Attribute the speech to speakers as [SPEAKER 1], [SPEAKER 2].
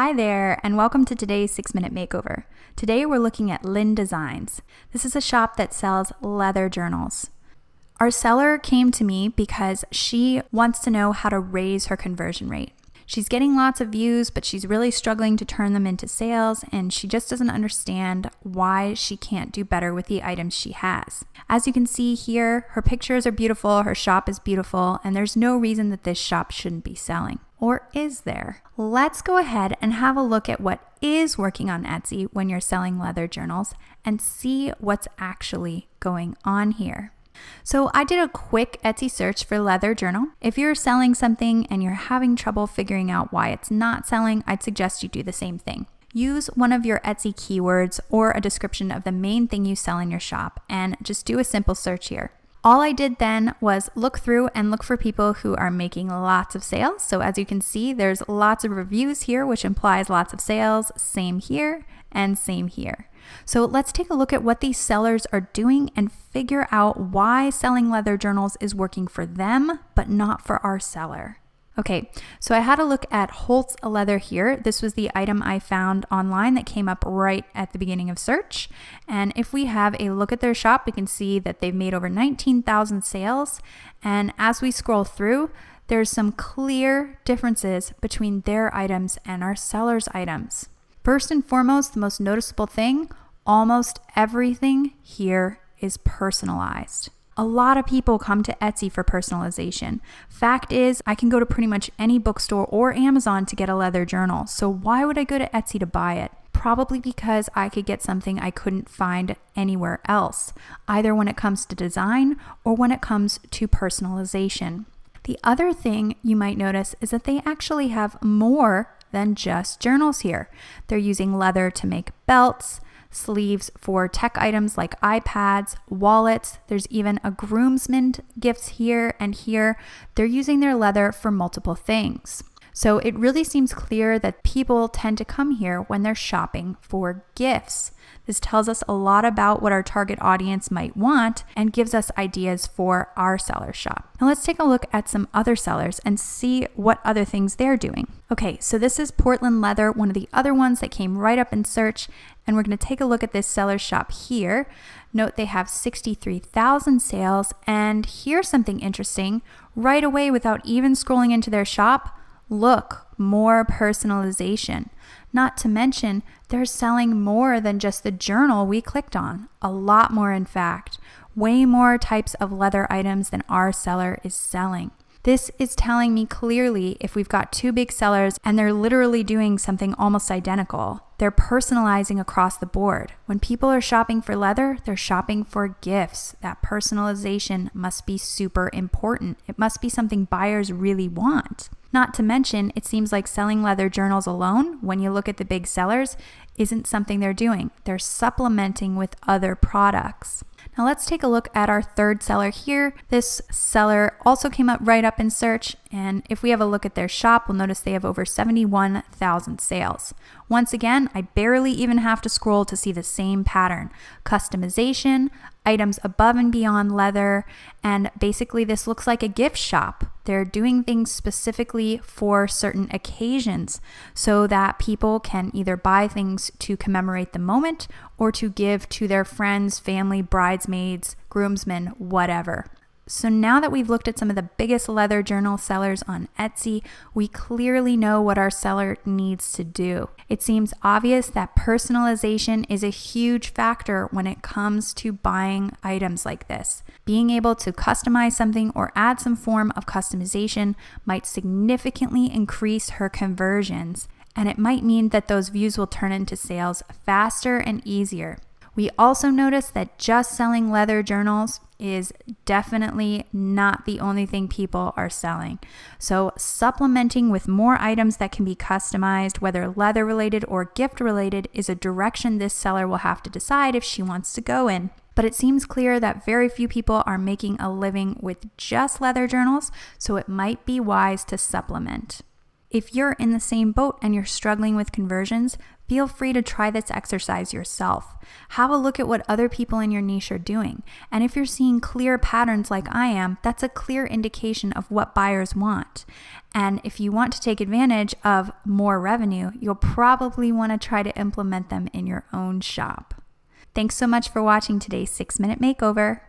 [SPEAKER 1] Hi there, and welcome to today's 6-Minute Makeover. Today we're looking at Lynn Designs. This is a shop that sells leather journals. Our seller came to me because she wants to know how to raise her conversion rate. She's getting lots of views, but she's really struggling to turn them into sales, and she just doesn't understand why she can't do better with the items she has. As you can see here, her pictures are beautiful, her shop is beautiful, and there's no reason that this shop shouldn't be selling. Or is there? Let's go ahead and have a look at what is working on Etsy when you're selling leather journals and see what's actually going on here. So I did a quick Etsy search for leather journal. If you're selling something and you're having trouble figuring out why it's not selling, I'd suggest you do the same thing. Use one of your Etsy keywords or a description of the main thing you sell in your shop and just do a simple search here. All I did then was look through and look for people who are making lots of sales. So as you can see, there's lots of reviews here, which implies lots of sales. Same here and same here. So let's take a look at what these sellers are doing and figure out why selling leather journals is working for them, but not for our seller. Okay, so I had a look at Holtz Leather here. This was the item I found online that came up right at the beginning of search. And if we have a look at their shop, we can see that they've made over 19,000 sales. And as we scroll through, there's some clear differences between their items and our seller's items. First and foremost, the most noticeable thing, almost everything here is personalized. A lot of people come to Etsy for personalization. Fact is, I can go to pretty much any bookstore or Amazon to get a leather journal. So why would I go to Etsy to buy it? Probably because I could get something I couldn't find anywhere else, either when it comes to design or when it comes to personalization. The other thing you might notice is that they actually have more than just journals here. They're using leather to make belts, sleeves for tech items like iPads, wallets. There's even a groomsmen gifts here and here. They're using their leather for multiple things. So it really seems clear that people tend to come here when they're shopping for gifts. This tells us a lot about what our target audience might want and gives us ideas for our seller shop. Now let's take a look at some other sellers and see what other things they're doing. Okay, so this is Portland Leather, one of the other ones that came right up in search, and we're going to take a look at this seller shop here. Note they have 63,000 sales, and here's something interesting. Right away, without even scrolling into their shop, look, more personalization. Not to mention, they're selling more than just the journal we clicked on. A lot more, in fact. Way more types of leather items than our seller is selling. This is telling me clearly if we've got two big sellers and they're literally doing something almost identical, they're personalizing across the board. When people are shopping for leather, they're shopping for gifts. That personalization must be super important. It must be something buyers really want. Not to mention, it seems like selling leather journals alone, when you look at the big sellers, isn't something they're doing. They're supplementing with other products. Now let's take a look at our third seller here. This seller also came up right up in search, and if we have a look at their shop, we'll notice they have over 71,000 sales. Once again, I barely even have to scroll to see the same pattern. Customization, items above and beyond leather, and basically this looks like a gift shop. They're doing things specifically for certain occasions so that people can either buy things to commemorate the moment or to give to their friends, family, bridesmaids, groomsmen, whatever. So now that we've looked at some of the biggest leather journal sellers on Etsy, we clearly know what our seller needs to do. It seems obvious that personalization is a huge factor when it comes to buying items like this. Being able to customize something or add some form of customization might significantly increase her conversions, and it might mean that those views will turn into sales faster and easier. We also notice that just selling leather journals is definitely not the only thing people are selling. So supplementing with more items that can be customized, whether leather related or gift related, is a direction this seller will have to decide if she wants to go in. But it seems clear that very few people are making a living with just leather journals, so it might be wise to supplement. If you're in the same boat and you're struggling with conversions, Feel free to try this exercise yourself. Have a look at what other people in your niche are doing. And if you're seeing clear patterns like I am, that's a clear indication of what buyers want. And if you want to take advantage of more revenue, you'll probably want to try to implement them in your own shop. Thanks so much for watching today's 6-Minute Makeover.